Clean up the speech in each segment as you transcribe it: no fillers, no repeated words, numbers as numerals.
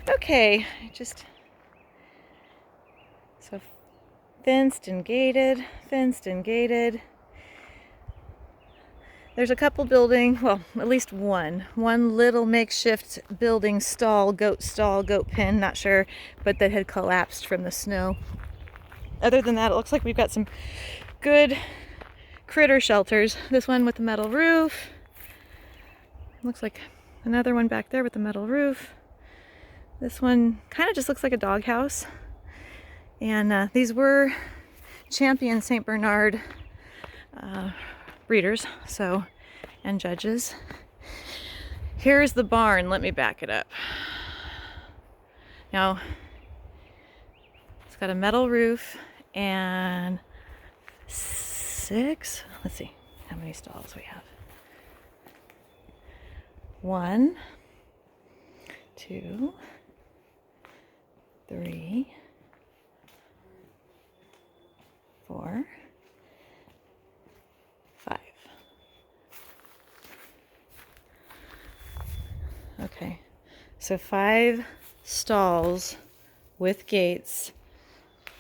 Okay, so fenced and gated, fenced and gated. There's a couple building, well, at least one little makeshift building stall, goat pen, not sure, but that had collapsed from the snow. Other than that, it looks like we've got some good critter shelters. This one with the metal roof. Looks like another one back there with the metal roof. This one kind of just looks like a doghouse. And these were champion St. Bernard breeders, and judges. Here's the barn. Let me back it up. Now, it's got a metal roof and let's see how many stalls we have. 1, 2, 3, 4, 5. Okay, so 5 stalls with gates,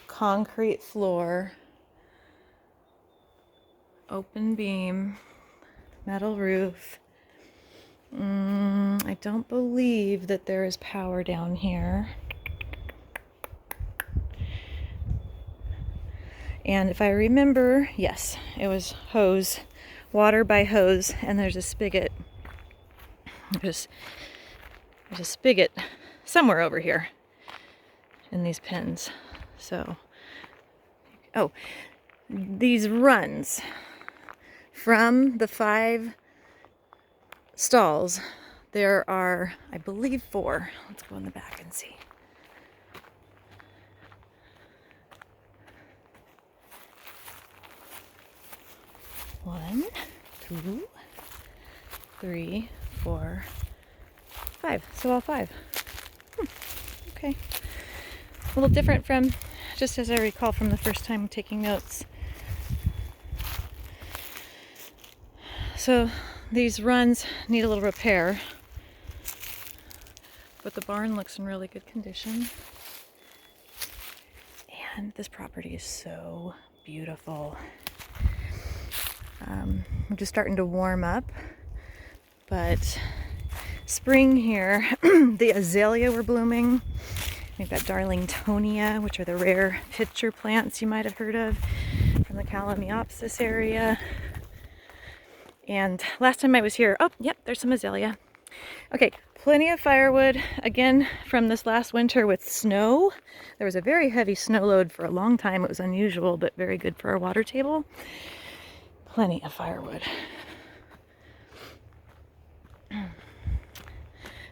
concrete floor, open beam, metal roof. I don't believe that there is power down here. And if I remember, yes, it was hose, water by hose, and there's a spigot. There's a spigot somewhere over here in these pens. So, oh, these runs from the 5 stalls, there are, I believe, 4. Let's go in the back and see. One, 2, 3, 4, 5. So all 5. Okay. A little different from, just as I recall from the first time taking notes. So these runs need a little repair, but the barn looks in really good condition. And this property is so beautiful. I'm just starting to warm up, but spring here, the azalea were blooming. We've got Darlingtonia, which are the rare pitcher plants you might have heard of from the Kalamiopsis area. And last time I was here, oh, yep, there's some azalea. Okay, plenty of firewood, again, from this last winter with snow. There was a very heavy snow load for a long time. It was unusual, but very good for our water table. Plenty of firewood.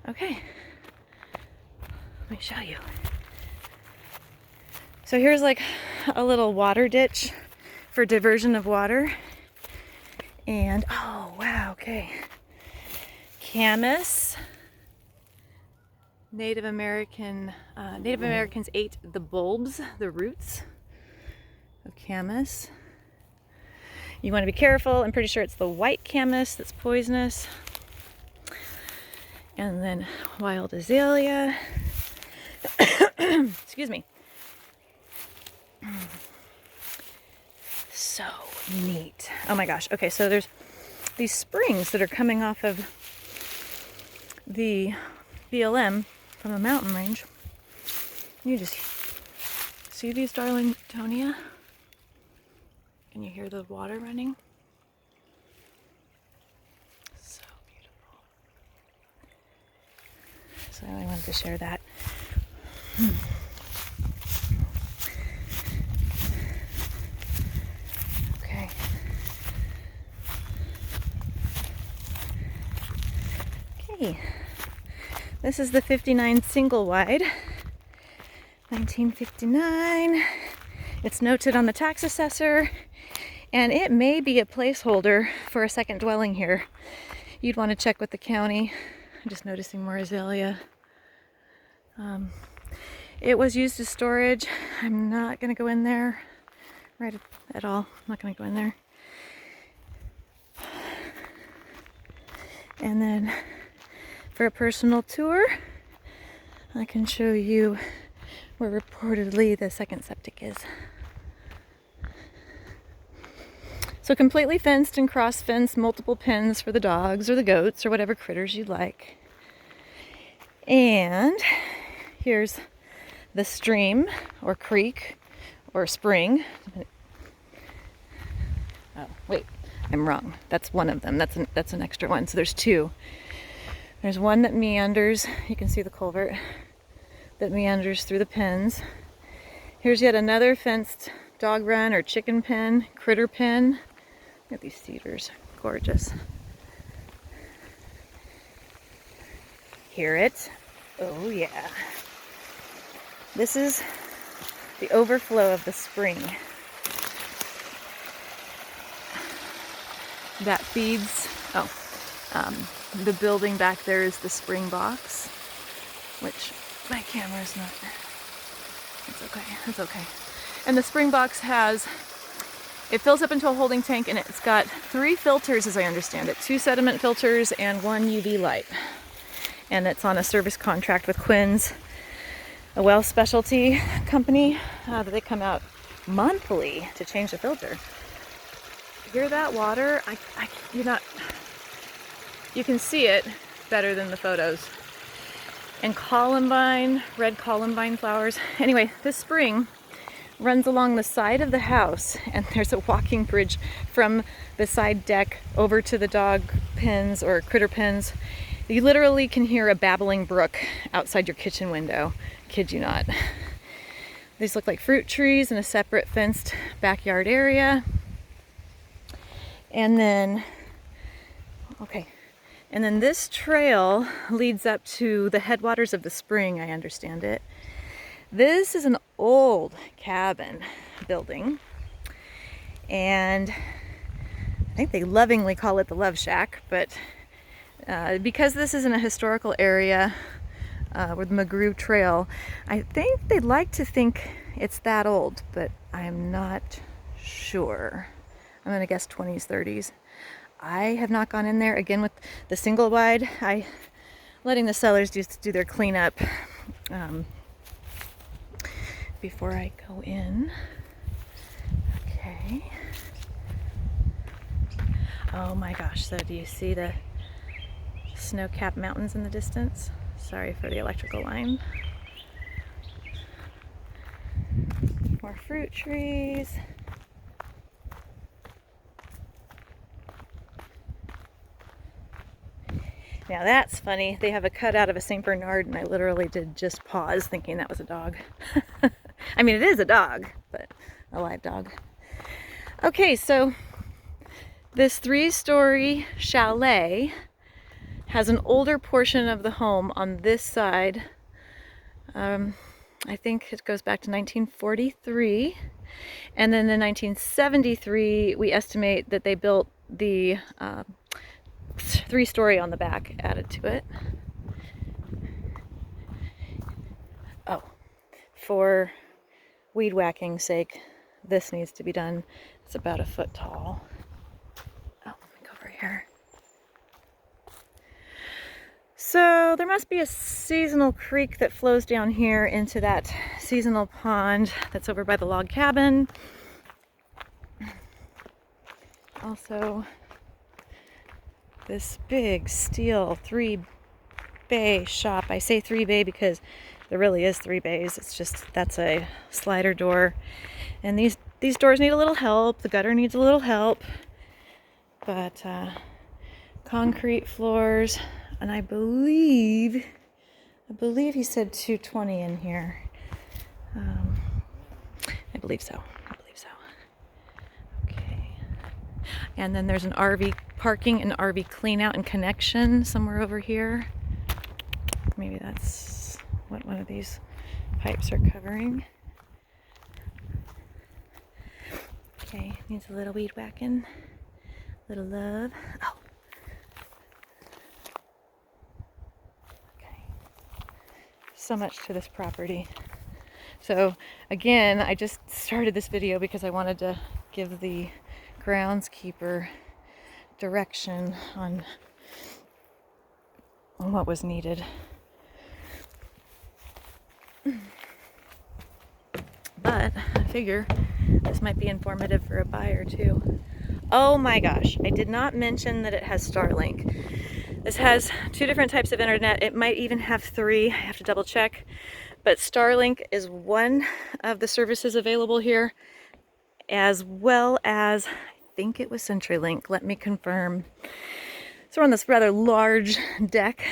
Okay, let me show you. So here's like a little water ditch for diversion of water. And, oh wow, okay. Camas. Native Americans ate the bulbs, the roots of camas. You want to be careful. I'm pretty sure it's the white camas that's poisonous. And then wild azalea. Excuse me. So neat. Oh my gosh. Okay, so there's these springs that are coming off of the BLM from a mountain range. You just see these Darlingtonia? Can you hear the water running? So beautiful. So I wanted to share that. Okay. Okay. This is the 59 single wide. 1959. It's noted on the tax assessor, and it may be a placeholder for a second dwelling here. You'd want to check with the county. I'm just noticing more azalea. It was used as storage. I'm not going to go in there right at all. I'm not going to go in there. And then for a personal tour, I can show you where reportedly the second septic is. So completely fenced and cross-fenced, multiple pens for the dogs or the goats or whatever critters you like. And here's the stream or creek or spring. Oh, wait, I'm wrong. That's one of them. That's an extra one. So there's two. There's one that meanders. You can see the culvert that meanders through the pens. Here's yet another fenced dog run or chicken pen, critter pen. Look at these cedars, gorgeous. Hear it? Oh yeah. This is the overflow of the spring that feeds, the building back there is the spring box, which my camera's not, it's okay. And the spring box it fills up into a holding tank, and it's got 3 filters as I understand it, 2 sediment filters and 1 UV light. And it's on a service contract with Quinn's, a well specialty company, that they come out monthly to change the filter. Hear that water? You can see it better than the photos. And columbine, red columbine flowers. Anyway, this spring runs along the side of the house, and there's a walking bridge from the side deck over to the dog pens or critter pens. You literally can hear a babbling brook outside your kitchen window. Kid you not. These look like fruit trees in a separate fenced backyard area. And then this trail leads up to the headwaters of the spring, I understand it. This is an old cabin building, and I think they lovingly call it the Love Shack, but because this is in a historical area with McGrew Trail, I think they'd like to think it's that old, but I'm not sure. I'm gonna guess 20s, 30s. I have not gone in there. Again, with the single wide, letting the sellers just do their cleanup before I go in. Okay. Oh my gosh, so do you see the snow-capped mountains in the distance? Sorry for the electrical line. More fruit trees. Now that's funny. They have a cutout of a St. Bernard, and I literally did just pause thinking that was a dog. I mean, it is a dog, but a live dog. Okay, so this 3-story chalet has an older portion of the home on this side. I think it goes back to 1943. And then in 1973, we estimate that they built the 3-story on the back added to it. Oh, for weed whacking's sake, this needs to be done. It's about a foot tall. Oh, let me go over here. So there must be a seasonal creek that flows down here into that seasonal pond that's over by the log cabin. Also, this big steel 3-bay shop. I say 3-bay because there really is 3 bays. It's just, that's a slider door. And these doors need a little help. The gutter needs a little help. But concrete floors. And I believe he said 220 in here. I believe so. Okay. And then there's an RV parking and RV clean out and connection somewhere over here. Maybe that's what one of these pipes are covering. Okay, needs a little weed whacking. Little love. Oh. Okay. So much to this property. So again, I just started this video because I wanted to give the groundskeeper direction on what was needed. But I figure this might be informative for a buyer too. Oh my gosh, I did not mention that it has Starlink. This has 2 different types of internet. It might even have 3, I have to double check. But Starlink is one of the services available here, as well as, I think it was CenturyLink, let me confirm. So we're on this rather large deck,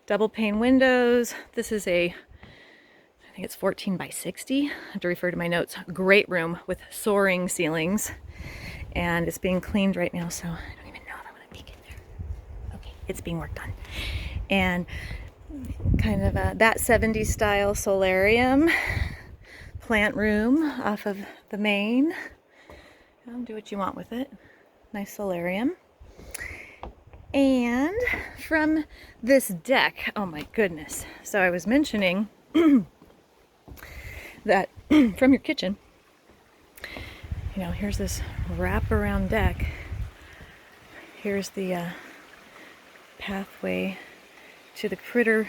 double pane windows. This is I think it's 14 by 60. I have to refer to my notes. Great room with soaring ceilings. And it's being cleaned right now, so I don't even know if I want to peek in there. Okay, it's being worked on. And kind of that 70s style solarium plant room off of the main. Do what you want with it. Nice solarium. And from this deck, oh my goodness. So I was mentioning that from your kitchen, you know, here's this wraparound deck. Here's the pathway to the critter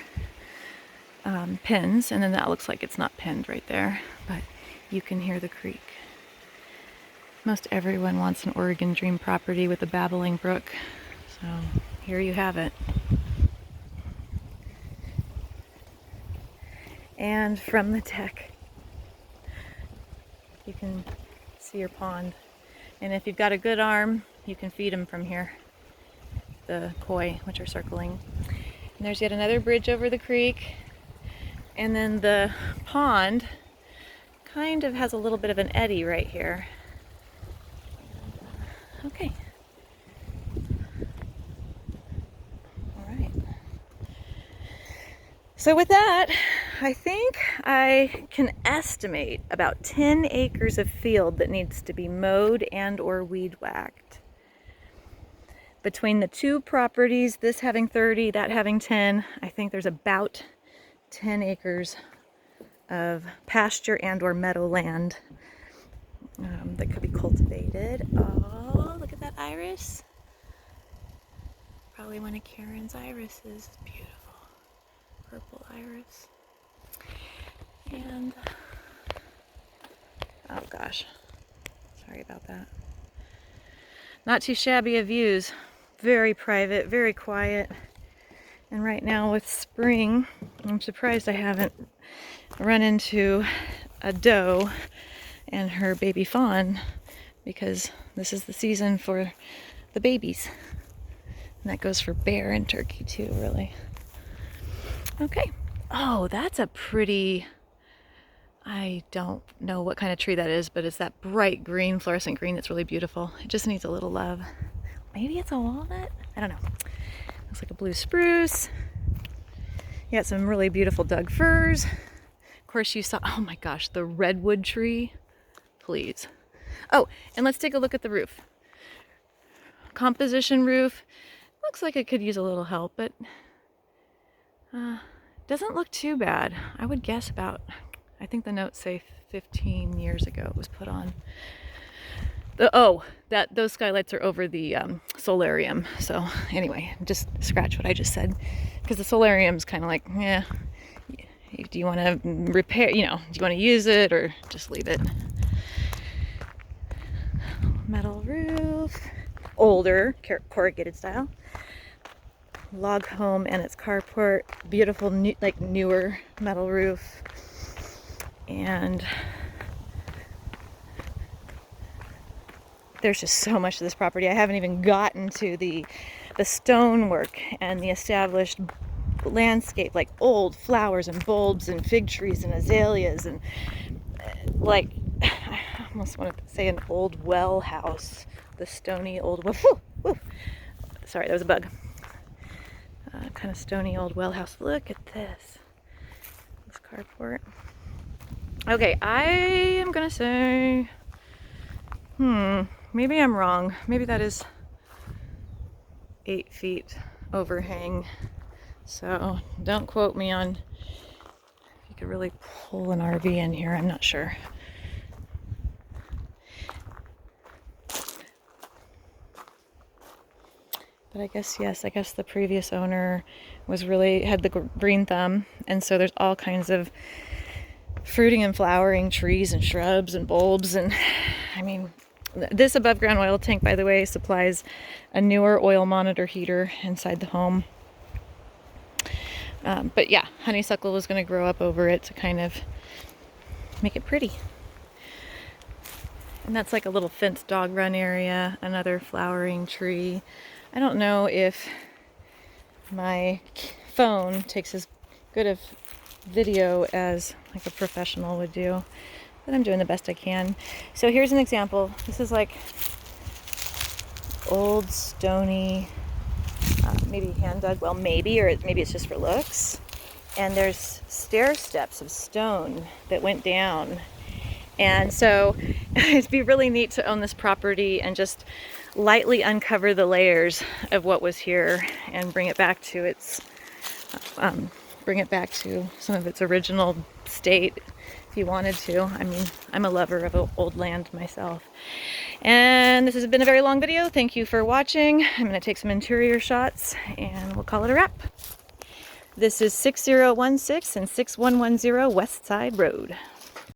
pins, and then that looks like it's not pinned right there, but you can hear the creek. Most everyone wants an Oregon dream property with a babbling brook, so here you have it. And from the deck, you can see your pond. And if you've got a good arm, you can feed them from here, the koi, which are circling. And there's yet another bridge over the creek. And then the pond kind of has a little bit of an eddy right here. Okay. All right. So with that, I think I can estimate about 10 acres of field that needs to be mowed and or weed whacked. Between the 2 properties, this having 30, that having 10, I think there's about 10 acres of pasture and or meadowland that could be cultivated. Oh, look at that iris. Probably one of Karen's irises. Beautiful. Purple iris. And, oh gosh, sorry about that. Not too shabby of views. Very private, very quiet. And right now with spring, I'm surprised I haven't run into a doe and her baby fawn, because this is the season for the babies. And that goes for bear and turkey too, really. Okay. Oh, that's a pretty, I don't know what kind of tree that is, but it's that bright green, fluorescent green that's really beautiful. It just needs a little love. Maybe it's a walnut? I don't know. Looks like a blue spruce. You got some really beautiful Doug firs. Of course you saw, oh my gosh, the redwood tree. Please. Oh, and let's take a look at the roof. Composition roof. Looks like it could use a little help, but doesn't look too bad. I would guess about, I think the notes say 15 years ago it was put on. Those skylights are over the solarium. So anyway, just scratch what I just said, because the solarium's kind of like, yeah, do you want to repair, do you want to use it or just leave it? Metal roof, older corrugated style. Log home and its carport, beautiful newer metal roof. And there's just so much to this property. I haven't even gotten to the stonework and the established landscape, like old flowers and bulbs and fig trees and azaleas and like, I almost wanted to say an old well house, the stony old well. Sorry, that was a bug. Kind of stony old well house. Look at this carport. Okay, I am gonna say, maybe I'm wrong. Maybe that is 8 feet overhang. So don't quote me on if you could really pull an RV in here. I'm not sure. But I guess, yes, I guess the previous owner was really, had the green thumb. And so there's all kinds of fruiting and flowering trees and shrubs and bulbs. And I mean, this above ground oil tank, by the way, supplies a newer oil monitor heater inside the home. But yeah, honeysuckle was going to grow up over it to kind of make it pretty. And that's like a little fenced dog run area, another flowering tree. I don't know if my phone takes as good of video as like a professional would do, but I'm doing the best I can. So here's an example. This is like old stony, maybe hand dug, well maybe, or maybe it's just for looks. And there's stair steps of stone that went down. And so it'd be really neat to own this property and just lightly uncover the layers of what was here and bring it back to its, some of its original state if you wanted to. I mean, I'm a lover of old land myself. And this has been a very long video. Thank you for watching. I'm going to take some interior shots and we'll call it a wrap. This is 6016 and 6110 West Side Road.